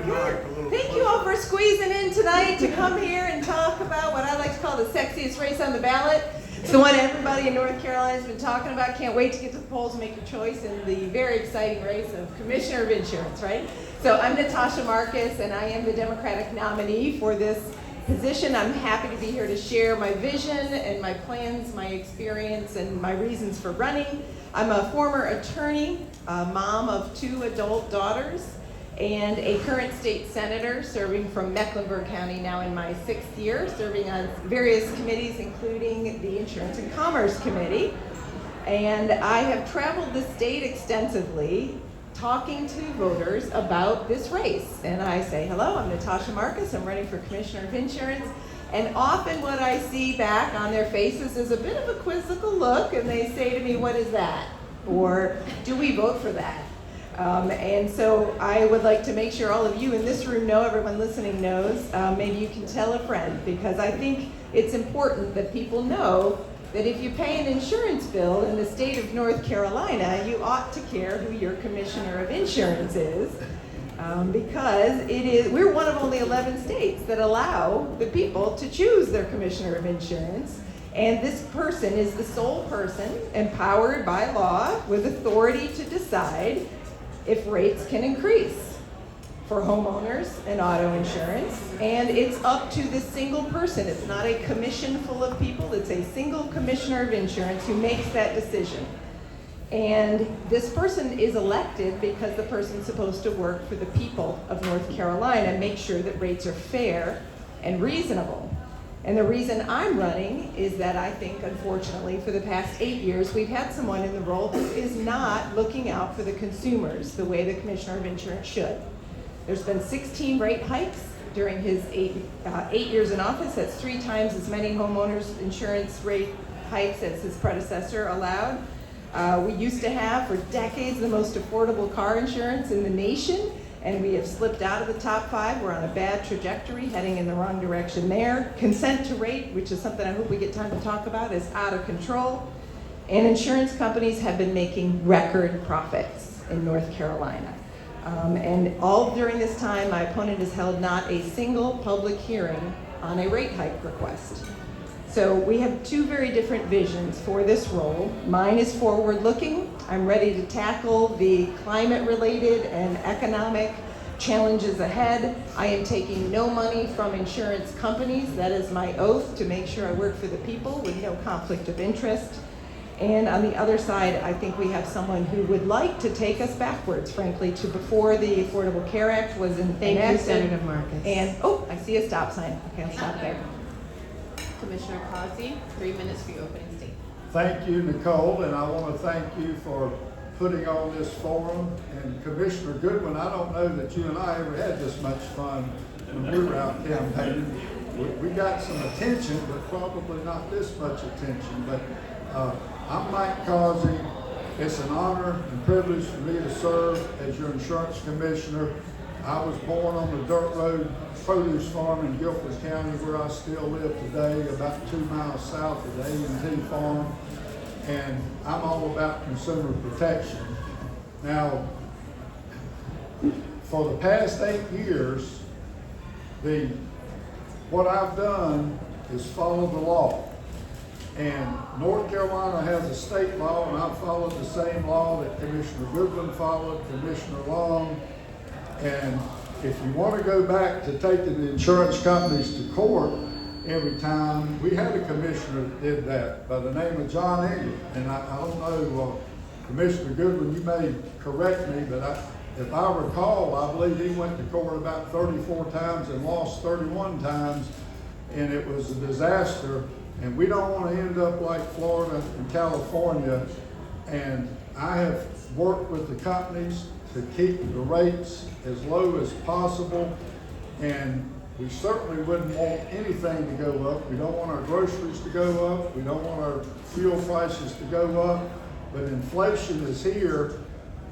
Good. Thank you all for squeezing in tonight to come here and talk about what I like to call the sexiest race on the ballot. It's the one everybody in North Carolina has been talking about. Can't wait to get to the polls and make your choice in the very exciting race of Commissioner of Insurance, right? So I'm Natasha Marcus, and I am the Democratic nominee for this position. I'm happy to be here to share my vision and my plans, my experience, and my reasons for running. I'm a former attorney, a mom of 2 adult daughters, and a current state senator serving from Mecklenburg County, now in my 6th year, serving on various committees, including the Insurance and Commerce Committee. And I have traveled the state extensively, talking to voters about this race. And I say, hello, I'm Natasha Marcus, I'm running for Commissioner of Insurance. And often what I see back on their faces is a bit of a quizzical look, and they say to me, what is that? Or do we vote for that? And so I would like to make sure all of you in this room know, everyone listening knows, maybe you can tell a friend, because I think it's important that people know that if you pay an insurance bill in the state of North Carolina, you ought to care who your Commissioner of Insurance is, because we're one of only 11 states that allow the people to choose their Commissioner of Insurance. And this person is the sole person empowered by law with authority to decide if rates can increase for homeowners and auto insurance. And it's up to this single person. It's not a commission full of people. It's a single Commissioner of Insurance who makes that decision. And this person is elected because the person's supposed to work for the people of North Carolina, make sure that rates are fair and reasonable. And the reason I'm running is that I think, unfortunately, for the past 8 years, we've had someone in the role who is not looking out for the consumers the way the Commissioner of Insurance should. There's been 16 rate hikes during his 8 years in office. That's 3 times as many homeowners insurance rate hikes as his predecessor allowed. We used to have, for decades, the most affordable car insurance in the nation, and we have slipped out of the top 5. We're on a bad trajectory, heading in the wrong direction there. Consent to rate, which is something I hope we get time to talk about, is out of control. And insurance companies have been making record profits in North Carolina. And all during this time, my opponent has held not a single public hearing on a rate hike request. So we have 2 very different visions for this role. Mine is forward-looking. I'm ready to tackle the climate-related and economic challenges ahead. I am taking no money from insurance companies. That is my oath, to make sure I work for the people with no conflict of interest. And on the other side, I think we have someone who would like to take us backwards, frankly, to before the Affordable Care Act was enacted. Thank you, Senator Marcus. And, oh, I see a stop sign. Okay, I'll stop there. Commissioner Causey, 3 minutes for your opening statement. Thank you, Nicole, and I want to thank you for putting on this forum. And Commissioner Goodwin, I don't know that you and I ever had this much fun when we were out campaigning. We got some attention, but probably not this much attention. But I'm Mike Causey. It's an honor and privilege for me to serve as your insurance commissioner. I was born on the dirt road produce farm in Guilford County, where I still live today, about 2 miles south of the A&T farm. And I'm all about consumer protection. Now, for the past 8 years, what I've done is follow the law. And North Carolina has a state law, and I've followed the same law that Commissioner Goodwin followed, Commissioner Long. And if you want to go back to taking the insurance companies to court every time, we had a commissioner that did that by the name of John Ingram. And I don't know, Commissioner Goodwin, you may correct me, but if I recall, I believe he went to court about 34 times and lost 31 times, and it was a disaster. And we don't want to end up like Florida and California. And I have worked with the companies to keep the rates as low as possible, and we certainly wouldn't want anything to go up. We don't want our groceries to go up. We don't want our fuel prices to go up. But inflation is here,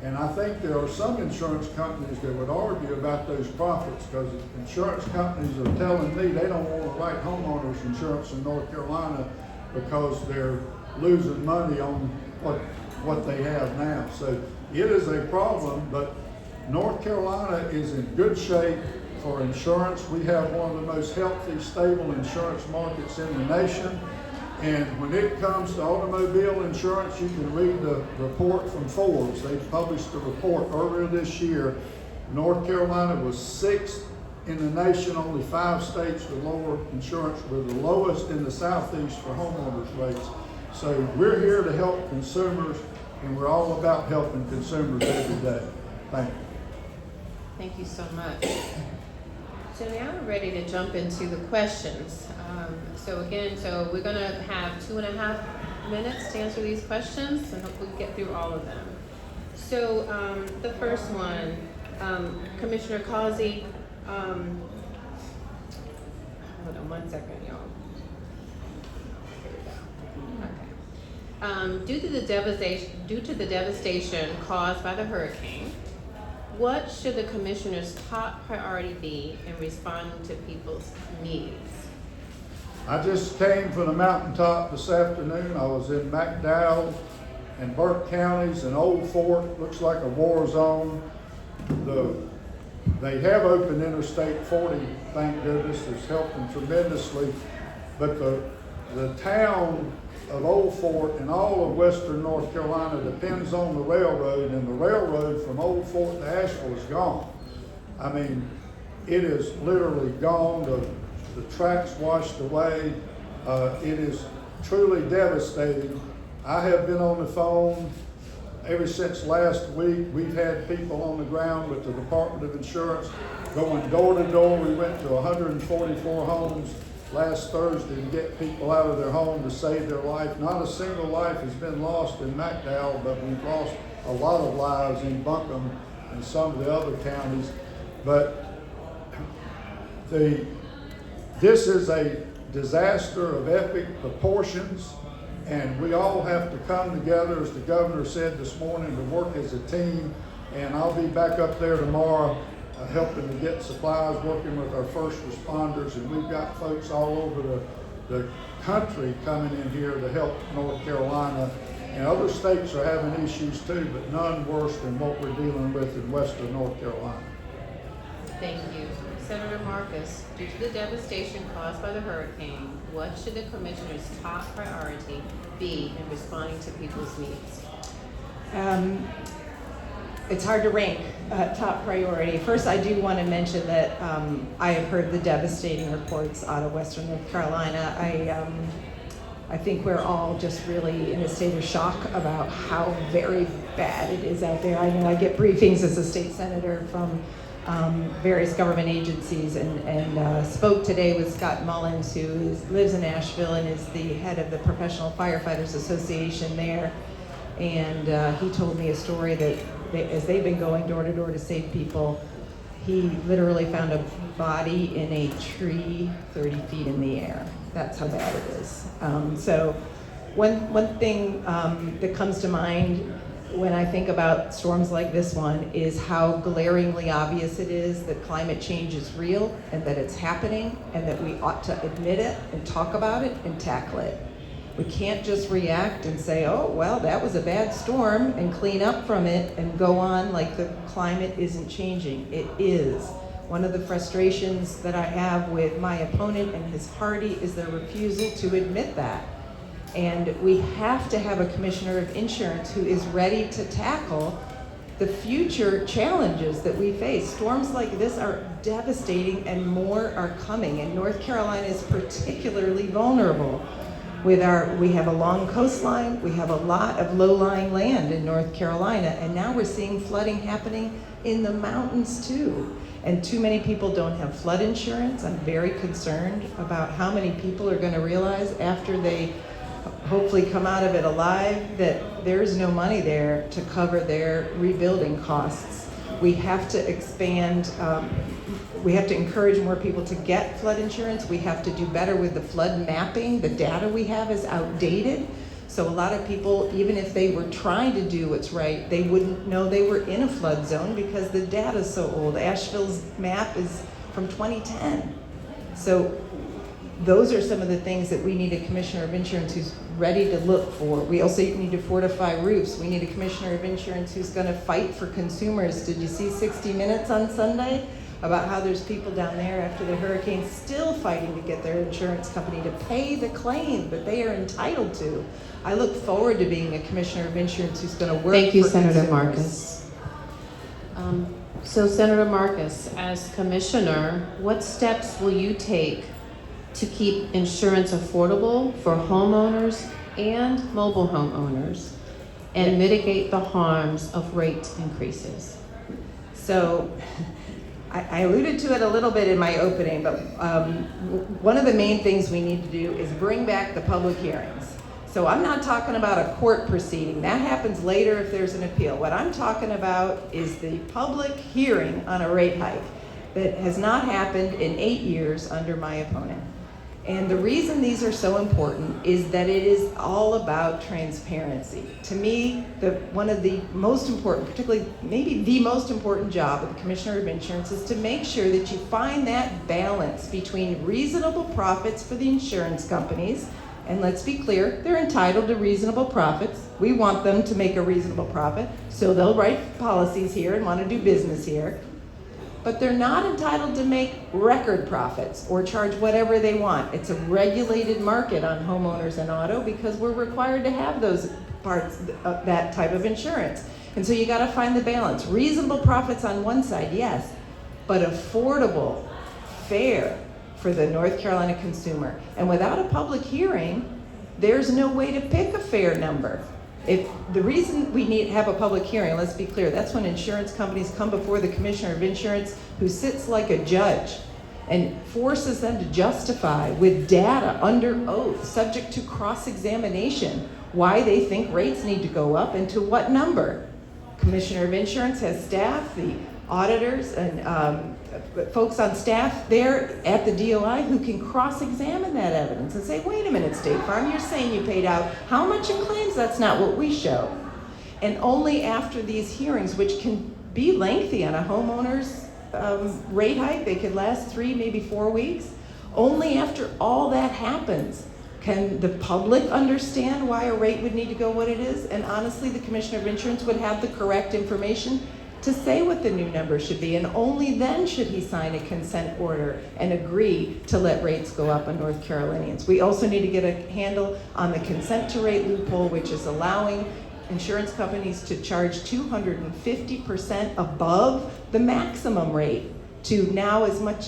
and I think there are some insurance companies that would argue about those profits, because insurance companies are telling me they don't want to write homeowners insurance in North Carolina because they're losing money on what they have now. So it is a problem, but North Carolina is in good shape for insurance. We have one of the most healthy, stable insurance markets in the nation. And when it comes to automobile insurance, you can read the report from Forbes. They published a report earlier this year. North Carolina was 6th in the nation, only 5 states with lower insurance. We're the lowest in the Southeast for homeowners rates. So we're here to help consumers, and we're all about helping consumers every day. Thank you. Thank you so much. So now we're ready to jump into the questions. So we're going to have 2.5 minutes to answer these questions, and hopefully we get through all of them. So the first one, Commissioner Causey, hold on 1 second, y'all. Here we go. Okay. Due to the devastation caused by the hurricane, what should the commissioner's top priority be in responding to people's needs? I just came from the mountaintop this afternoon. I was in McDowell and Burke counties and Old Fort. Looks like a war zone. They have opened Interstate 40, thank goodness. It's helping tremendously. But the town of Old Fort and all of western North Carolina depends on the railroad, and the railroad from Old Fort to Asheville is gone. I mean, it is literally gone. The tracks washed away. It is truly devastating. I have been on the phone ever since last week. We've had people on the ground with the Department of Insurance going door to door. We went to 144 homes last Thursday to get people out of their home to save their life. Not a single life has been lost in McDowell, but we've lost a lot of lives in Buncombe and some of the other counties. But this is a disaster of epic proportions, and we all have to come together, as the governor said this morning, to work as a team. And I'll be back up there tomorrow helping to get supplies, working with our first responders, and we've got folks all over the country coming in here to help North Carolina. And other states are having issues too, but none worse than what we're dealing with in western North Carolina. Thank you. Senator Marcus, due to the devastation caused by the hurricane, what should the commissioner's top priority be in responding to people's needs? It's hard to rank top priority. First, I do want to mention that I have heard the devastating reports out of western North Carolina. I think we're all just really in a state of shock about how very bad it is out there. I know I get briefings as a state senator from various government agencies, and spoke today with Scott Mullins, who lives in Asheville and is the head of the Professional Firefighters Association there. And he told me a story that as they've been going door to door to save people, he literally found a body in a tree 30 feet in the air. That's how bad it is. So one thing that comes to mind when I think about storms like this one is how glaringly obvious it is that climate change is real and that it's happening, and that we ought to admit it and talk about it and tackle it. We can't just react and say, oh, well, that was a bad storm, and clean up from it and go on like the climate isn't changing. It is. One of the frustrations that I have with my opponent and his party is their refusal to admit that. And we have to have a commissioner of insurance who is ready to tackle the future challenges that we face. Storms like this are devastating, and more are coming. And North Carolina is particularly vulnerable. We have a long coastline, we have a lot of low-lying land in North Carolina, and now we're seeing flooding happening in the mountains too. And too many people don't have flood insurance. I'm very concerned about how many people are going to realize after they hopefully come out of it alive that there's no money there to cover their rebuilding costs. We have to expand, we have to encourage more people to get flood insurance. We have to do better with the flood mapping. The data we have is outdated. So a lot of people, even if they were trying to do what's right, they wouldn't know they were in a flood zone because the data is so old. Asheville's map is from 2010. So those are some of the things that we need a commissioner of insurance who's ready to look for. We also need to fortify roofs. We need a commissioner of insurance who's going to fight for consumers. Did you see 60 Minutes on Sunday about how there's people down there after the hurricane still fighting to get their insurance company to pay the claim that they are entitled to? I look forward to being a commissioner of insurance who's going to work. Thank you, for Senator consumers. Marcus. So Senator Marcus, as commissioner, what steps will you take to keep insurance affordable for homeowners and mobile homeowners and mitigate the harms of rate increases? So I alluded to it a little bit in my opening, but one of the main things we need to do is bring back the public hearings. So I'm not talking about a court proceeding. That happens later if there's an appeal. What I'm talking about is the public hearing on a rate hike that has not happened in 8 years under my opponent. And the reason these are so important is that it is all about transparency. To me, one of the most important, particularly maybe the most important job of the Commissioner of Insurance is to make sure that you find that balance between reasonable profits for the insurance companies. And let's be clear, they're entitled to reasonable profits. We want them to make a reasonable profit, so they'll write policies here and want to do business here. But they're not entitled to make record profits or charge whatever they want. It's a regulated market on homeowners and auto because we're required to have those parts of that type of insurance. And so you gotta find the balance. Reasonable profits on one side, yes, but affordable, fair for the North Carolina consumer. And without a public hearing, there's no way to pick a fair number. If the reason we need to have a public hearing, let's be clear, that's when insurance companies come before the Commissioner of Insurance, who sits like a judge and forces them to justify with data under oath, subject to cross-examination, why they think rates need to go up and to what number. Commissioner of Insurance has staff, the auditors and folks on staff there at the DOI who can cross-examine that evidence and say, wait a minute, State Farm, you're saying you paid out how much in claims? That's not what we show. And only after these hearings, which can be lengthy on a homeowner's rate hike, they could last 3, maybe 4 weeks, only after all that happens can the public understand why a rate would need to go what it is. And honestly, the Commissioner of Insurance would have the correct information to say what the new number should be, and only then should he sign a consent order and agree to let rates go up on North Carolinians. We also need to get a handle on the consent to rate loophole, which is allowing insurance companies to charge 250% above the maximum rate to now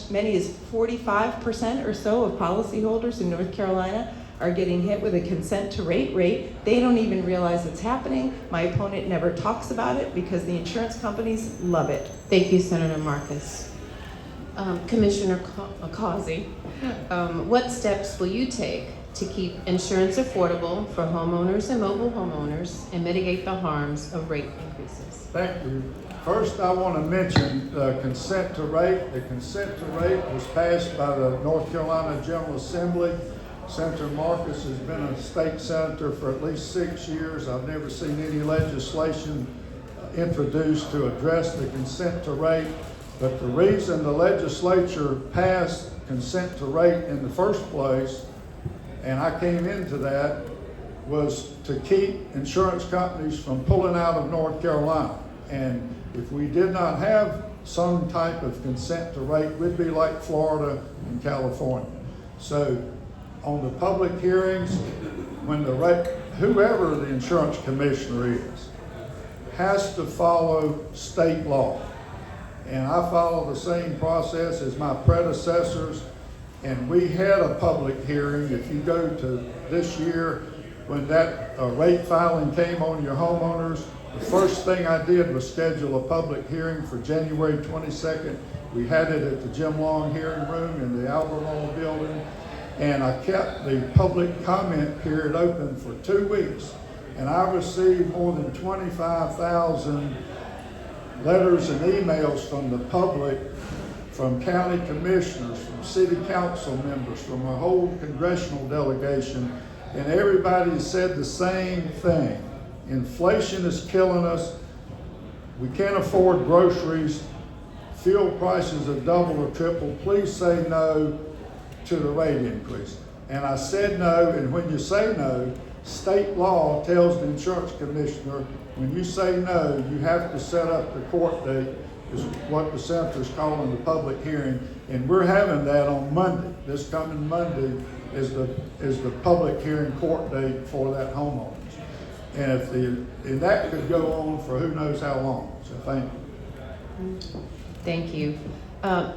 many as 45% or so of policyholders in North Carolina are getting hit with a consent to rate. They don't even realize it's happening. My opponent never talks about it because the insurance companies love it. Thank you, Senator Marcus. Commissioner Causey, what steps will you take to keep insurance affordable for homeowners and mobile homeowners and mitigate the harms of rate increases? Thank you. First, I want to mention consent to rate. The consent to rate was passed by the North Carolina General Assembly. Senator Marcus has been a state senator for at least 6 years. I've never seen any legislation introduced to address the consent to rate. But the reason the legislature passed consent to rate in the first place, and I came into that, was to keep insurance companies from pulling out of North Carolina. And if we did not have some type of consent to rate, we'd be like Florida and California. So on the public hearings, when whoever the insurance commissioner is, has to follow state law. And I follow the same process as my predecessors, and we had a public hearing. If you go to this year, when that rate filing came on your homeowners, the first thing I did was schedule a public hearing for January 22nd. We had it at the Jim Long hearing room in the Albemarle building. And I kept the public comment period open for 2 weeks. And I received more than 25,000 letters and emails from the public, from county commissioners, from city council members, from a whole congressional delegation. And everybody said the same thing. Inflation is killing us. We can't afford groceries. Fuel prices have doubled or tripled. Please say no to the rate increase. And I said no, and when you say no, state law tells the insurance commissioner, when you say no, you have to set up the court date, is what the senator's calling the public hearing. And we're having that on Monday. This coming Monday is the public hearing court date for that homeowners. And that could go on for who knows how long. So thank you. Thank you.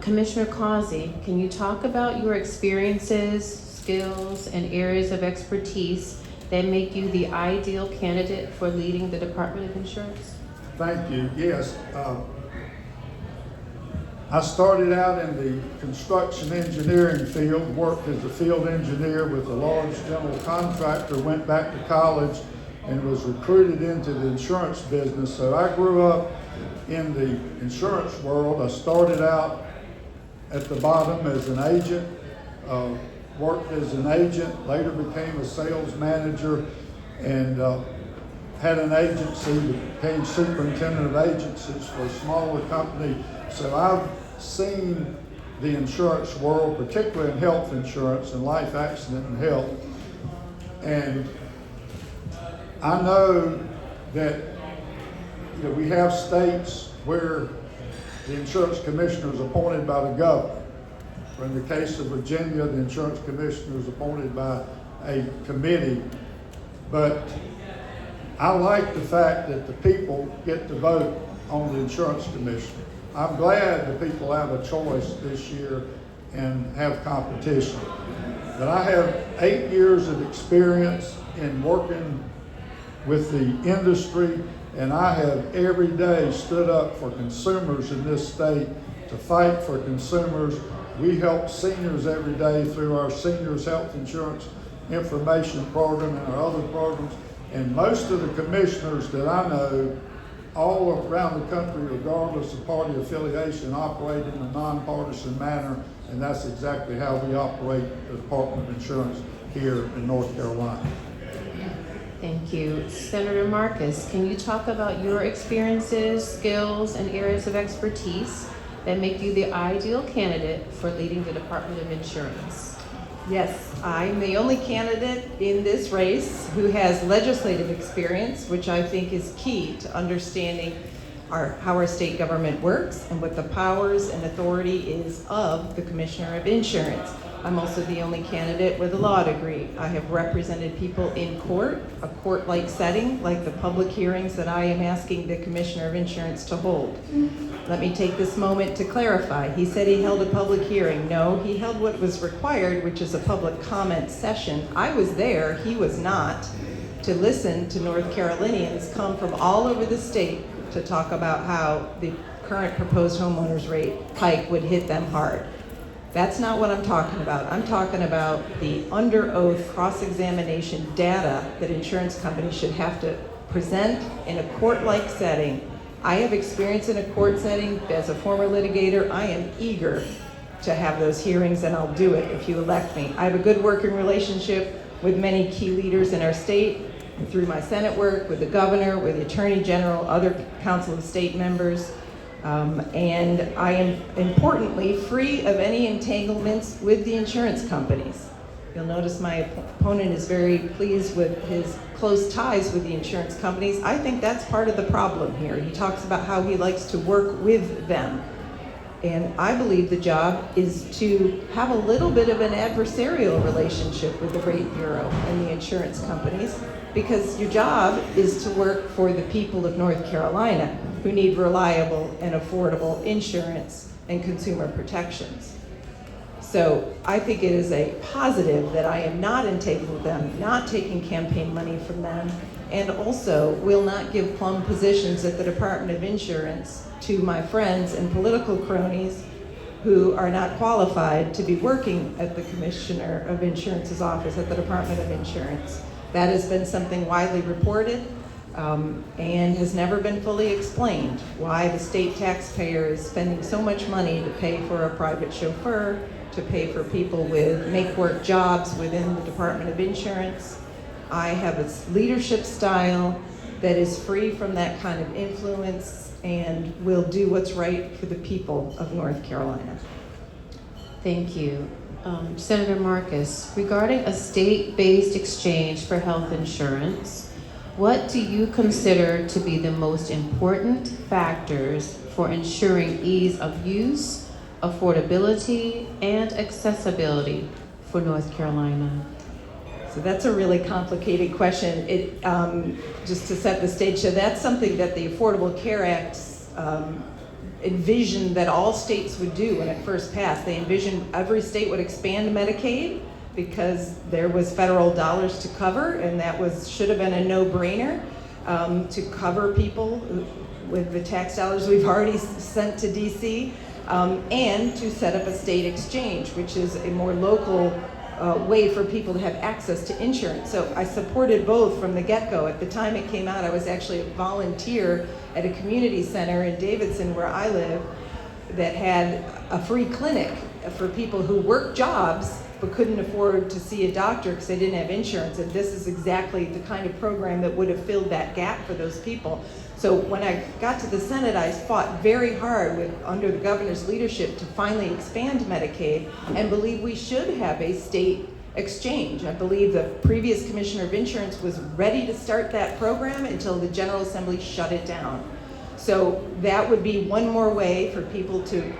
Commissioner Causey, can you talk about your experiences, skills, and areas of expertise that make you the ideal candidate for leading the Department of Insurance? Thank you. Yes. I started out in the construction engineering field, worked as a field engineer with a large general contractor, went back to college and was recruited into the insurance business. So I grew up in the insurance world. I started out at the bottom as an agent, worked as an agent, later became a sales manager, and had an agency, became superintendent of agencies for a smaller company. So I've seen the insurance world, particularly in health insurance and life accident and health. And I know that we have states where the insurance commissioner is appointed by the governor. Or in the case of Virginia, the insurance commissioner is appointed by a committee. But I like the fact that the people get to vote on the insurance commissioner. I'm glad the people have a choice this year and have competition. But I have 8 years of experience in working with the industry, and I have every day stood up for consumers in this state to fight for consumers. We help seniors every day through our Seniors Health Insurance Information Program and our other programs. And most of the commissioners that I know all around the country, regardless of party affiliation, operate in a nonpartisan manner, and that's exactly how we operate the Department of Insurance here in North Carolina. Thank you. Senator Marcus, can you talk about your experiences, skills, and areas of expertise that make you the ideal candidate for leading the Department of Insurance? Yes, I'm the only candidate in this race who has legislative experience, which I think is key to understanding how our state government works and what the powers and authority is of the Commissioner of Insurance. I'm also the only candidate with a law degree. I have represented people in court, a court-like setting, like the public hearings that I am asking the Commissioner of Insurance to hold. Let me take this moment to clarify. He said he held a public hearing. No, he held what was required, which is a public comment session. I was there, he was not, to listen to North Carolinians come from all over the state to talk about how the current proposed homeowners rate hike would hit them hard. That's not what I'm talking about. I'm talking about the under oath cross-examination data that insurance companies should have to present in a court-like setting. I have experience in a court setting. As a former litigator, I am eager to have those hearings, and I'll do it if you elect me. I have a good working relationship with many key leaders in our state through my Senate work, with the governor, with the Attorney General, other Council of State members. And I am, importantly, free of any entanglements with the insurance companies. You'll notice my opponent is very pleased with his close ties with the insurance companies. I think that's part of the problem here. He talks about how he likes to work with them. And I believe the job is to have a little bit of an adversarial relationship with the Rate Bureau and the insurance companies, because your job is to work for the people of North Carolina who need reliable and affordable insurance and consumer protections. So I think it is a positive that I am not entangled with them, not taking campaign money from them, and also will not give plum positions at the Department of Insurance to my friends and political cronies who are not qualified to be working at the Commissioner of Insurance's office at the Department of Insurance. That has been something widely reported and has never been fully explained, why the state taxpayer is spending so much money to pay for a private chauffeur, to pay for people with make-work jobs within the Department of Insurance. I have a leadership style that is free from that kind of influence and will do what's right for the people of North Carolina. Thank you. Senator Marcus, regarding a state-based exchange for health insurance, what do you consider to be the most important factors for ensuring ease of use, affordability, and accessibility for North Carolina? So that's a really complicated question. Just to set the stage, so that's something that the Affordable Care Act envisioned that all states would do when it first passed. They envisioned every state would expand Medicaid because there was federal dollars to cover, and that should have been a no-brainer to cover people with the tax dollars we've already sent to DC, and to set up a state exchange, which is a more local way for people to have access to insurance. So I supported both from the get-go. At the time it came out, I was actually a volunteer at a community center in Davidson, where I live, that had a free clinic for people who worked jobs but couldn't afford to see a doctor because they didn't have insurance. And this is exactly the kind of program that would have filled that gap for those people. So when I got to the Senate, I fought very hard under the governor's leadership to finally expand Medicaid, and believe we should have a state exchange. I believe the previous commissioner of insurance was ready to start that program until the General Assembly shut it down. So that would be one more way for people to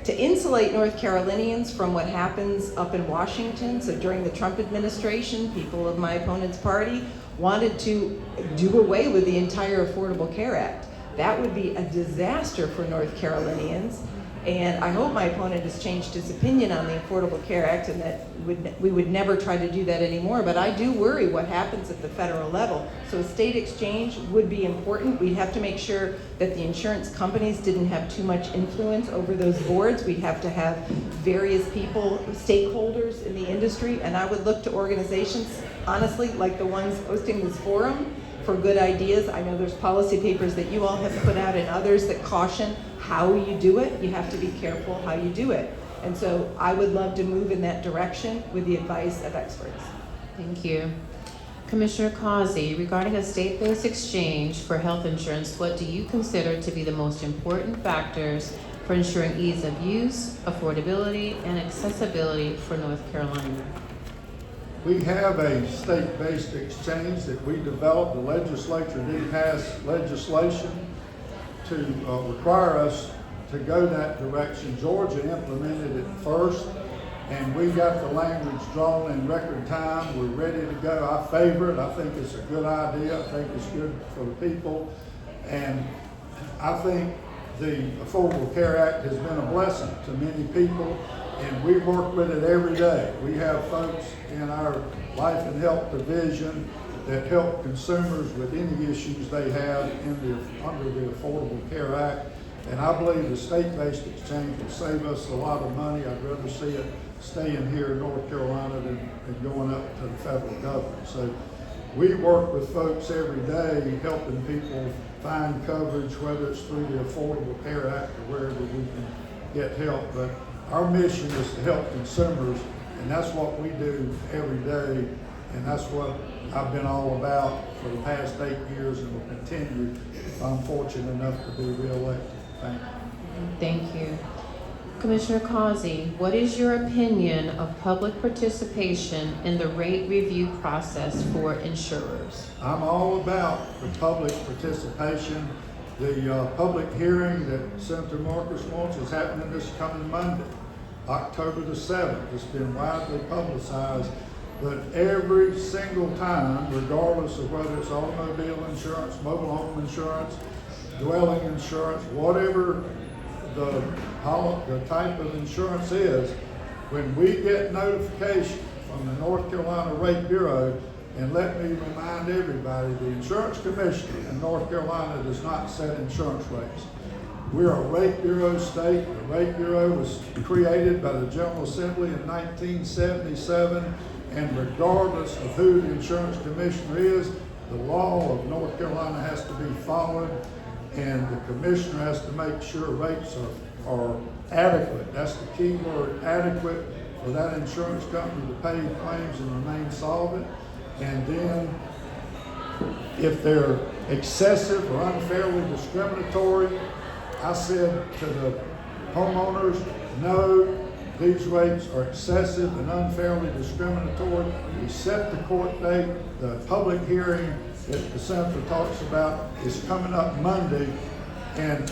insulate North Carolinians from what happens up in Washington. So during the Trump administration, people of my opponent's party wanted to do away with the entire Affordable Care Act. That would be a disaster for North Carolinians. And I hope my opponent has changed his opinion on the Affordable Care Act and that we would never try to do that anymore. But I do worry what happens at the federal level. So a state exchange would be important. We'd have to make sure that the insurance companies didn't have too much influence over those boards. We'd have to have various people, stakeholders in the industry. And I would look to organizations, honestly, like the ones hosting this forum, for good ideas. I know there's policy papers that you all have put out and others that caution how you do it. You have to be careful how you do it. And so I would love to move in that direction with the advice of experts. Thank you. Commissioner Causey, regarding a state-based exchange for health insurance, what do you consider to be the most important factors for ensuring ease of use, affordability, and accessibility for North Carolina? We have a state-based exchange that we developed. The legislature did pass legislation to require us to go that direction. Georgia implemented it first, and we got the language drawn in record time. We're ready to go. I favor it. I think it's a good idea. I think it's good for the people. And I think the Affordable Care Act has been a blessing to many people, and we work with it every day. We have folks in our Life and Health Division that help consumers with any issues they have under the Affordable Care Act. And I believe the state-based exchange will save us a lot of money. I'd rather see it staying here in North Carolina than going up to the federal government. So we work with folks every day helping people find coverage, whether it's through the Affordable Care Act or wherever we can get help. But our mission is to help consumers, and that's what we do every day, and that's what I've been all about for the past 8 years and will continue if I'm fortunate enough to be reelected. Thank you. Thank you. Commissioner Causey, what is your opinion of public participation in the rate review process for insurers? I'm all about the public participation. The public hearing that Senator Marcus wants is happening this coming Monday, October the 7th. It's been widely publicized, but every single time, regardless of whether it's automobile insurance, mobile home insurance, dwelling insurance, whatever the type of insurance is, when we get notification from the North Carolina Rate Bureau, and let me remind everybody, the Insurance Commissioner in North Carolina does not set insurance rates. We're a rate bureau state. The rate bureau was created by the General Assembly in 1977, and regardless of who the insurance commissioner is, the law of North Carolina has to be followed, and the commissioner has to make sure rates are adequate. That's the key word, adequate, for that insurance company to pay claims and remain solvent. And then if they're excessive or unfairly discriminatory, I said to the homeowners, no, these rates are excessive and unfairly discriminatory. We set the court date. The public hearing that the senator talks about is coming up Monday. And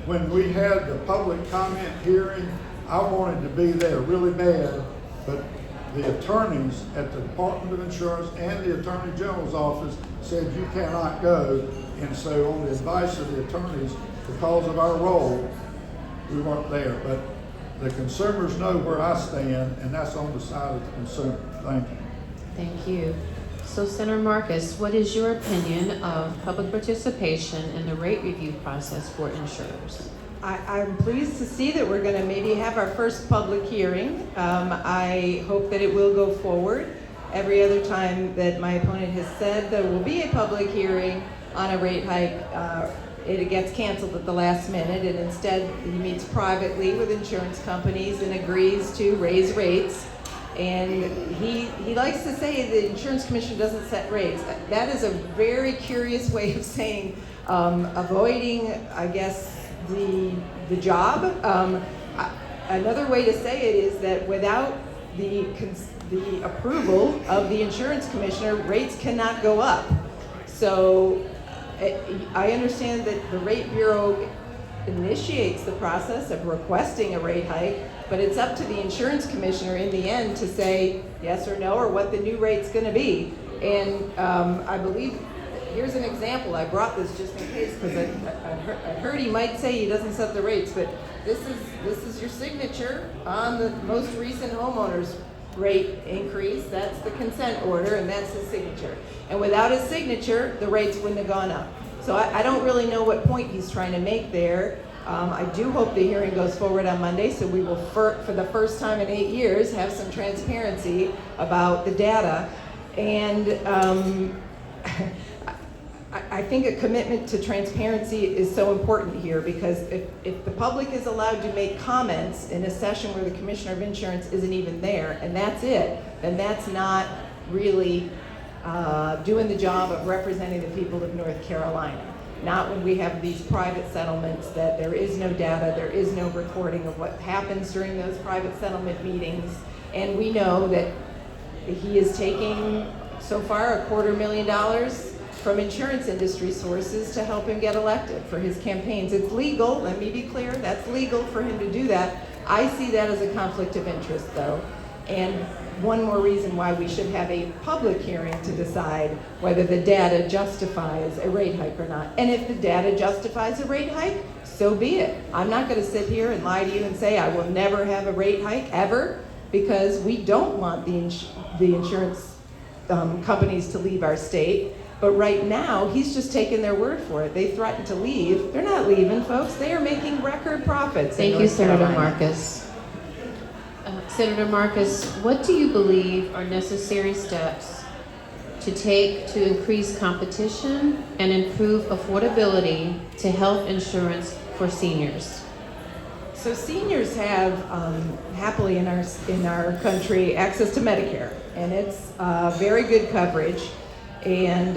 when we had the public comment hearing, I wanted to be there really bad, but the attorneys at the Department of Insurance and the Attorney General's office said you cannot go. And so on the advice of the attorneys, because of our role, we weren't there. But the consumers know where I stand, and that's on the side of the consumer. Thank you. Thank you. So, Senator Marcus, what is your opinion of public participation in the rate review process for insurers? I'm pleased to see that we're going to maybe have our first public hearing. I hope that it will go forward. Every other time that my opponent has said there will be a public hearing on a rate hike, it gets canceled at the last minute, and instead he meets privately with insurance companies and agrees to raise rates. And he likes to say the insurance commission doesn't set rates. That is a very curious way of saying avoiding, I guess, the job. Another way to say it is that without the approval of the insurance commissioner, rates cannot go up. So I understand that the rate bureau initiates the process of requesting a rate hike, but it's up to the insurance commissioner in the end to say yes or no, or what the new rate's going to be. And I believe, here's an example. I brought this just in case because I heard he might say he doesn't set the rates, but this is your signature on the most recent homeowners rate increase. That's the consent order, and that's his signature. And without his signature, the rates wouldn't have gone up. So I don't really know what point he's trying to make there. I do hope the hearing goes forward on Monday, so we will, for the first time in 8 years, have some transparency about the data. And I think a commitment to transparency is so important here, because if the public is allowed to make comments in a session where the Commissioner of Insurance isn't even there, and that's it, then that's not really doing the job of representing the people of North Carolina. Not when we have these private settlements that there is no data, there is no recording of what happens during those private settlement meetings. And we know that he is taking, so far, $250,000 from insurance industry sources to help him get elected for his campaigns. It's legal, let me be clear, that's legal for him to do that. I see that as a conflict of interest, though. And one more reason why we should have a public hearing to decide whether the data justifies a rate hike or not. And if the data justifies a rate hike, so be it. I'm not going to sit here and lie to you and say I will never have a rate hike ever, because we don't want the insurance companies to leave our state. But right now, he's just taking their word for it. They threatened to leave. They're not leaving, folks. They are making record profits. Thank you, Senator Marcus. Senator Marcus, what do you believe are necessary steps to take to increase competition and improve affordability to health insurance for seniors? So seniors have, happily in our country, access to Medicare, and it's very good coverage. And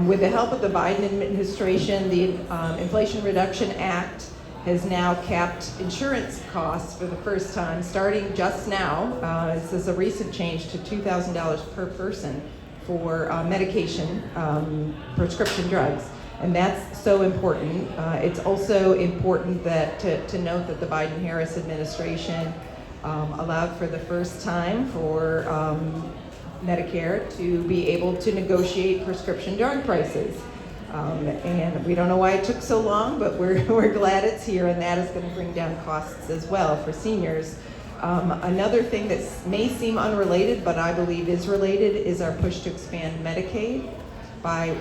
with the help of the Biden administration, the Inflation Reduction Act has now capped insurance costs for the first time, starting just now. This is a recent change to $2,000 per person for medication, prescription drugs. And that's so important. It's also important that to note that the Biden-Harris administration allowed for the first time for Medicare to be able to negotiate prescription drug prices. And we don't know why it took so long, but we're glad it's here, and that is going to bring down costs as well for seniors. Another thing that may seem unrelated, but I believe is related, is our push to expand Medicaid. By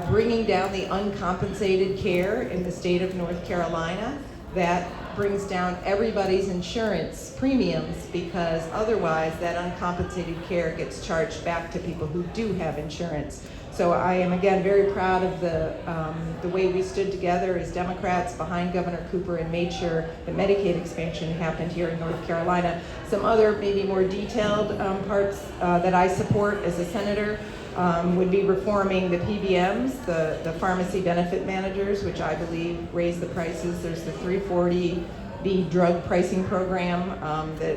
bringing down the uncompensated care in the state of North Carolina, that brings down everybody's insurance premiums, because otherwise that uncompensated care gets charged back to people who do have insurance. So I am again very proud of the way we stood together as Democrats behind Governor Cooper and made sure the Medicaid expansion happened here in North Carolina. Some other maybe more detailed parts that I support as a senator would be reforming the PBMs, the pharmacy benefit managers, which I believe raise the prices. There's the 340 the drug pricing program that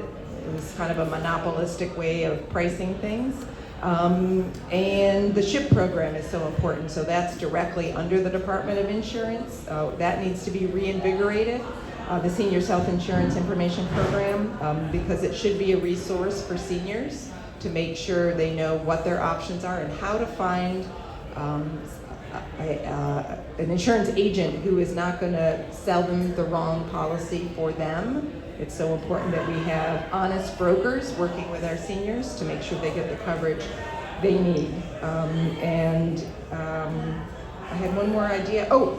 was kind of a monopolistic way of pricing things. And the SHIP program is so important, so that's directly under the Department of Insurance. That needs to be reinvigorated. The Senior Health Insurance Information Program, because it should be a resource for seniors to make sure they know what their options are and how to find an insurance agent who is not going to sell them the wrong policy for them. It's so important that we have honest brokers working with our seniors to make sure they get the coverage they need. I had one more idea. Oh,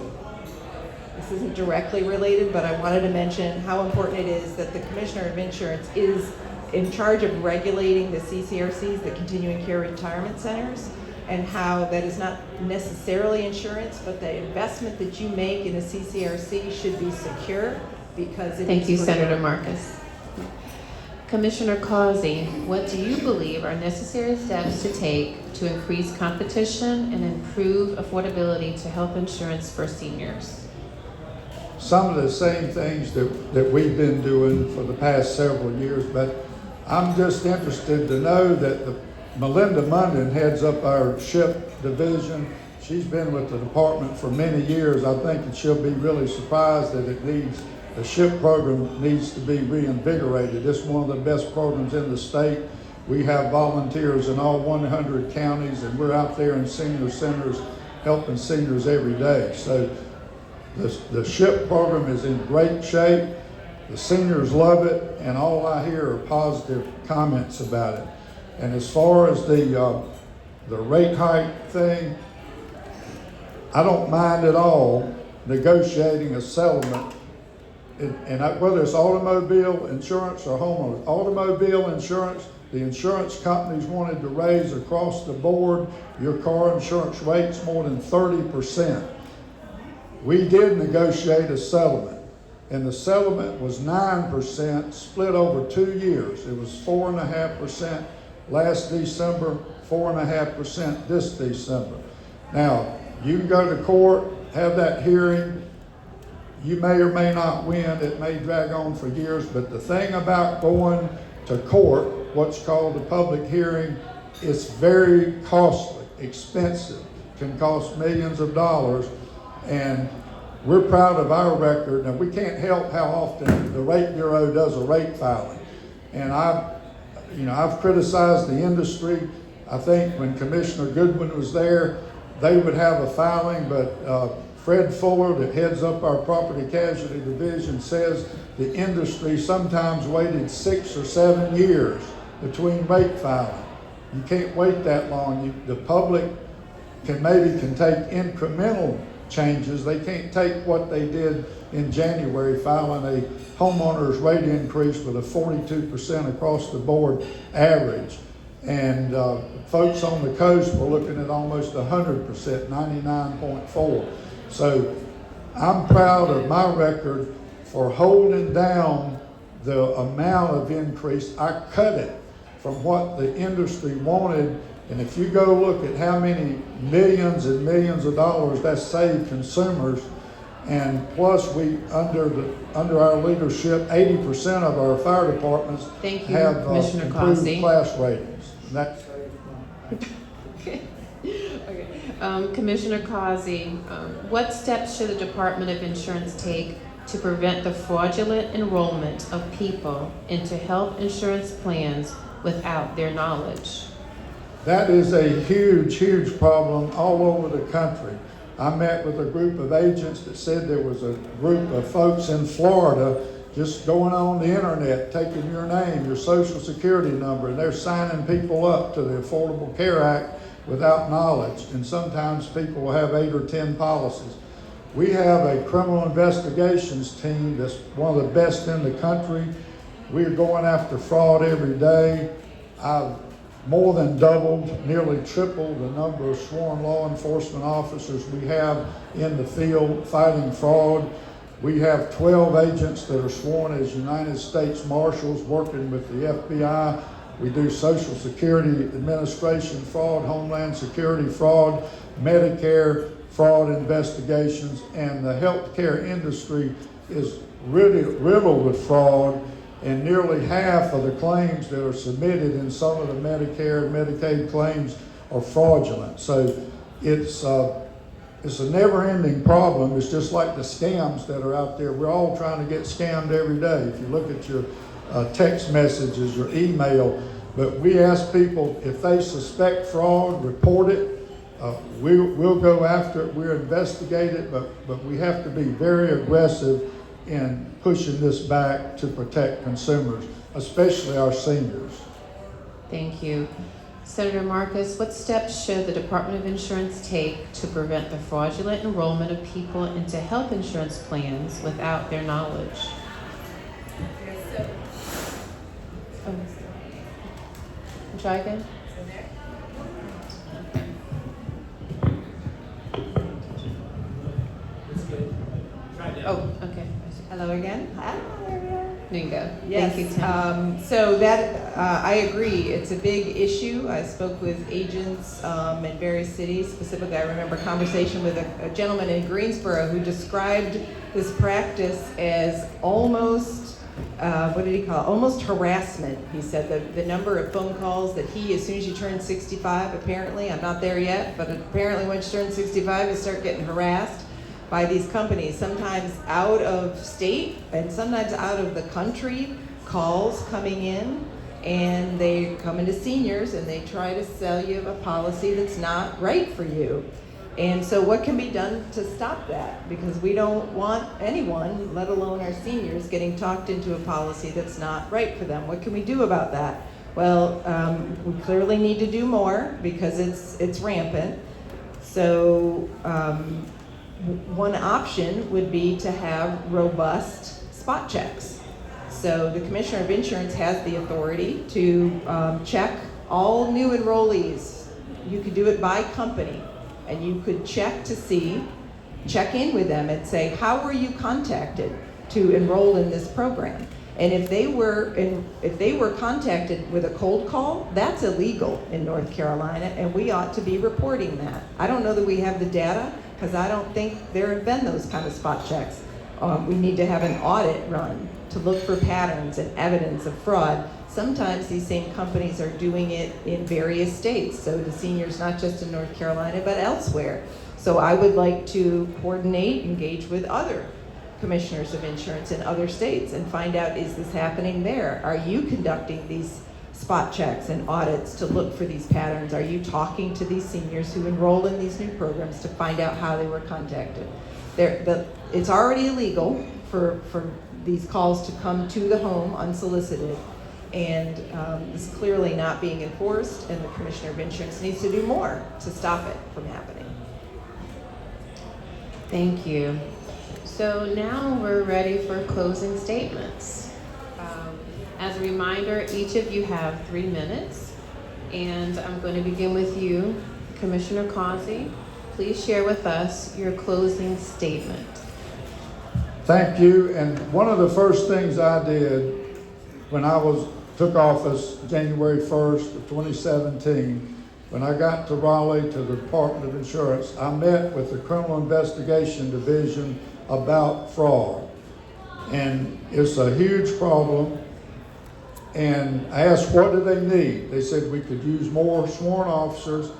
this isn't directly related, but I wanted to mention how important it is that the Commissioner of Insurance is in charge of regulating the CCRCs, the Continuing Care Retirement Centers, and how that is not necessarily insurance, but the investment that you make in a CCRC should be secure because it Thank is you, for Senator their- Marcus. Commissioner Causey, what do you believe are necessary steps to take to increase competition and improve affordability to health insurance for seniors? Some of the same things that we've been doing for the past several years, but I'm just interested to know that Melinda Munden heads up our SHIP division. She's been with the department for many years. I think that she'll be really surprised that the SHIP program needs to be reinvigorated. It's one of the best programs in the state. We have volunteers in all 100 counties, and we're out there in senior centers helping seniors every day. So the SHIP program is in great shape. The seniors love it, and all I hear are positive comments about it. And as far as the rate hike thing, I don't mind at all negotiating a settlement. Whether it's automobile insurance or homeowners, automobile insurance, the insurance companies wanted to raise across the board your car insurance rates more than 30%. We did negotiate a settlement, and the settlement was 9% split over 2 years. It was 4.5% last December, 4.5% this December. Now, you can go to court, have that hearing. You may or may not win. It may drag on for years, but the thing about going to court, what's called a public hearing, it's very costly, expensive, can cost millions of dollars, and we're proud of our record. Now, we can't help how often the Rate Bureau does a rate filing, and I've criticized the industry. I think when Commissioner Goodwin was there, they would have a filing, but Fred Fuller, that heads up our property casualty division, says the industry sometimes waited 6 or 7 years between rate filing. You can't wait that long. The public can take incremental changes. They can't take what they did in January, filing a homeowner's rate increase with a 42% across the board average. And folks on the coast were looking at almost 100%, 99.4. So I'm proud of my record for holding down the amount of increase. I cut it from what the industry wanted. And if you go look at how many millions and millions of dollars that saved consumers, and plus we, under our leadership, 80% of our fire departments Thank you, have Commissioner improved Causey. class ratings. And that's Okay. Commissioner Causey, what steps should the Department of Insurance take to prevent the fraudulent enrollment of people into health insurance plans without their knowledge? That is a huge, huge problem all over the country. I met with a group of agents that said there was a group of folks in Florida just going on the internet, taking your name, your social security number, and they're signing people up to the Affordable Care Act without knowledge. And sometimes people will have 8 or 10 policies. We have a criminal investigations team that's one of the best in the country. We're going after fraud every day. I've more than doubled, nearly tripled the number of sworn law enforcement officers we have in the field fighting fraud. We have 12 agents that are sworn as United States Marshals working with the FBI. We do Social Security Administration fraud, Homeland Security fraud, Medicare fraud investigations, and the healthcare industry is riddled with fraud, and nearly half of the claims that are submitted in some of the Medicare and Medicaid claims are fraudulent. So it's a never-ending problem. It's just like the scams that are out there. We're all trying to get scammed every day. If you look at your text messages, your email, but we ask people if they suspect fraud, report it. We'll go after it. We'll investigate it, but we have to be very aggressive in pushing this back to protect consumers, especially our seniors. Thank you. Senator Marcus, what steps should the Department of Insurance take to prevent the fraudulent enrollment of people into health insurance plans without their knowledge? Try again. Oh, okay. Hello again. There you go. Yes. Thank you, Tim. So that I agree. It's a big issue. I spoke with agents in various cities. Specifically, I remember a conversation with a gentleman in Greensboro who described this practice as almost, what did he call it? Almost harassment. He said the number of phone calls that he, as soon as you turn 65, apparently, I'm not there yet, but apparently once you turn 65, you start getting harassed by these companies, sometimes out of state and sometimes out of the country, calls coming in, and they come into seniors and they try to sell you a policy that's not right for you. And so what can be done to stop that? Because we don't want anyone, let alone our seniors, getting talked into a policy that's not right for them. What can we do about that? Well, we clearly need to do more because it's rampant. So one option would be to have robust spot checks. So the Commissioner of Insurance has the authority to check all new enrollees. You could do it by company, and you could check in with them and say, how were you contacted to enroll in this program? And if they were contacted with a cold call, that's illegal in North Carolina, and we ought to be reporting that. I don't know that we have the data, because I don't think there have been those kind of spot checks. We need to have an audit run to look for patterns and evidence of fraud. Sometimes these same companies are doing it in various states, so the seniors, not just in North Carolina, but elsewhere. So I would like to coordinate, engage with other commissioners of insurance in other states and find out, is this happening there? Are you conducting these spot checks and audits to look for these patterns? Are you talking to these seniors who enroll in these new programs to find out how they were contacted? It's already illegal for these calls to come to the home unsolicited, and it's clearly not being enforced, and the Commissioner of Insurance needs to do more to stop it from happening. Thank you. So now we're ready for closing statements. As a reminder, each of you have 3 minutes, and I'm going to begin with you, Commissioner Causey. Please share with us your closing statement. Thank you. And one of the first things I did when I took office January 1st of 2017, when I got to Raleigh to the Department of Insurance, I met with the Criminal Investigation Division about fraud. And it's a huge problem. And I asked, what do they need? They said we could use more sworn officers,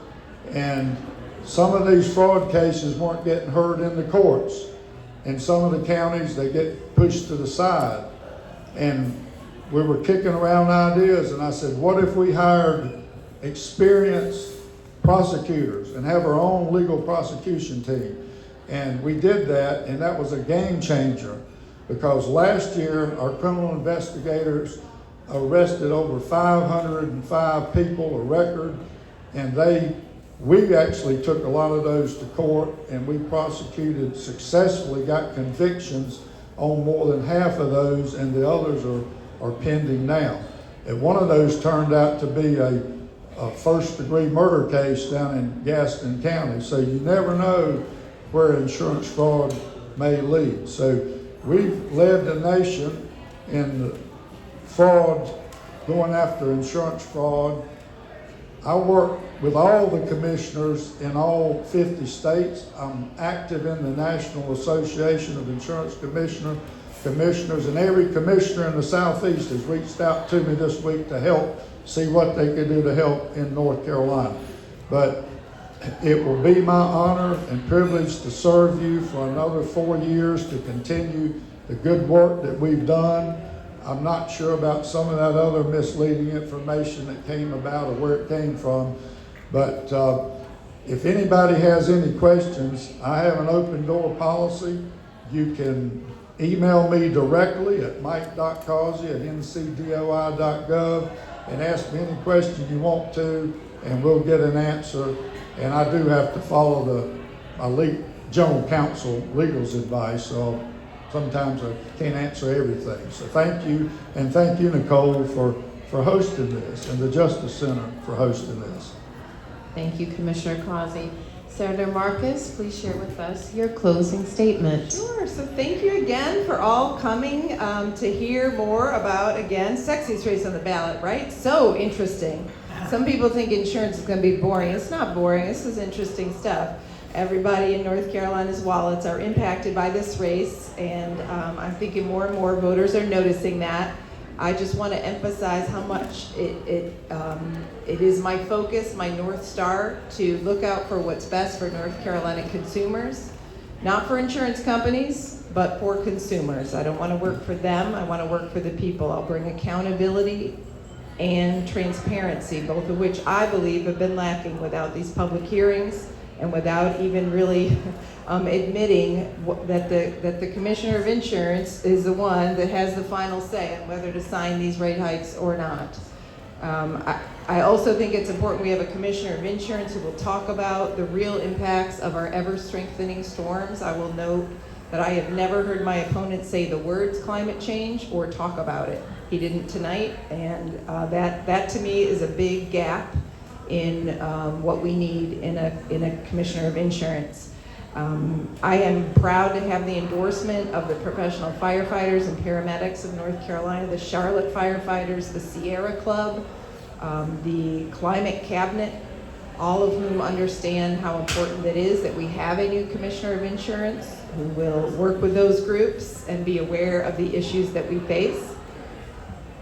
and some of these fraud cases weren't getting heard in the courts. In some of the counties, they get pushed to the side. And we were kicking around ideas, and I said, what if we hired experienced prosecutors and have our own legal prosecution team? And we did that, and that was a game changer, because last year our criminal investigators arrested over 505 people, a record, and we actually took a lot of those to court, and we prosecuted successfully, got convictions on more than half of those, and the others are pending now. And one of those turned out to be a first-degree murder case down in Gaston County. So you never know where insurance fraud may lead. So we've led the nation in the fraud, going after insurance fraud. I work with all the commissioners in all 50 states. I'm active in the National Association of Insurance Commissioners, commissioners, and every commissioner in the Southeast has reached out to me this week to help see what they could do to help in North Carolina. But it will be my honor and privilege to serve you for another 4 years to continue the good work that we've done. I'm not sure about some of that other misleading information that came about or where it came from, but if anybody has any questions, I have an open door policy. You can email me directly at mike.causey@ncdoi.gov and ask me any question you want to, and we'll get an answer. And I do have to follow my general counsel legal's advice, so sometimes I can't answer everything. So thank you, and thank you, Nicole, for hosting this, and the Justice Center for hosting this. Thank you, Commissioner Causey. Senator Marcus, please share with us your closing statement. Sure. So thank you again for all coming to hear more about, again, sexiest race on the ballot, right? So interesting. Some people think insurance is going to be boring. It's not boring. This is interesting stuff. Everybody in North Carolina's wallets are impacted by this race, and I'm thinking more and more voters are noticing that. I just want to emphasize how much it is my focus, my North Star, to look out for what's best for North Carolina consumers, not for insurance companies, but for consumers. I don't want to work for them. I want to work for the people. I'll bring accountability and transparency, both of which I believe have been lacking without these public hearings and without even really admitting that the Commissioner of Insurance is the one that has the final say on whether to sign these rate hikes or not. I also think it's important we have a Commissioner of Insurance who will talk about the real impacts of our ever-strengthening storms. I will note that I have never heard my opponent say the words climate change or talk about it. He didn't tonight, and that to me is a big gap in what we need in a Commissioner of Insurance. I am proud to have the endorsement of the professional firefighters and paramedics of North Carolina, the Charlotte firefighters, the Sierra Club, the Climate Cabinet, all of whom understand how important it is that we have a new Commissioner of Insurance who will work with those groups and be aware of the issues that we face.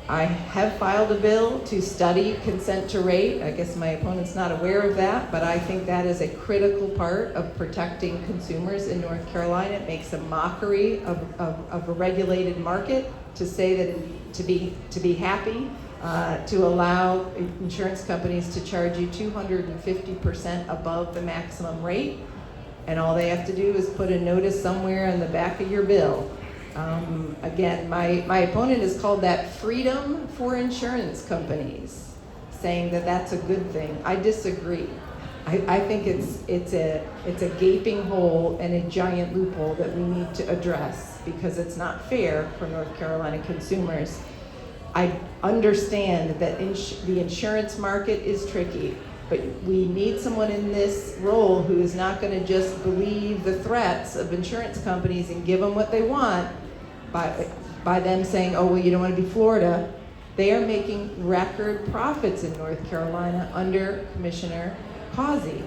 I have filed a bill to study consent to rate. I guess my opponent's not aware of that, but I think that is a critical part of protecting consumers in North Carolina. It makes a mockery of a regulated market to say that to be happy, to allow insurance companies to charge you 250% above the maximum rate, and all they have to do is put a notice somewhere on the back of your bill. Again, my opponent has called that freedom for insurance companies, saying that that's a good thing. I disagree. I think it's a gaping hole and a giant loophole that we need to address because it's not fair for North Carolina consumers. I understand that the insurance market is tricky, but we need someone in this role who is not going to just believe the threats of insurance companies and give them what they want by them saying, oh, well, you don't want to be Florida. They are making record profits in North Carolina under Commissioner Causey,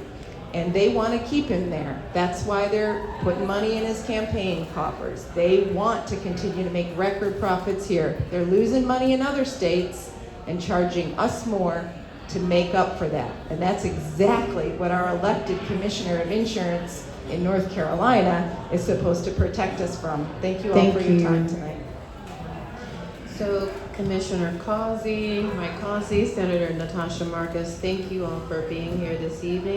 and they want to keep him there. That's why they're putting money in his campaign coffers. They want to continue to make record profits here. They're losing money in other states and charging us more to make up for that. And that's exactly what our elected Commissioner of Insurance in North Carolina is supposed to protect us from. Thank you all for your time tonight. So Commissioner Causey, Mike Causey, Senator Natasha Marcus, thank you all for being here this evening.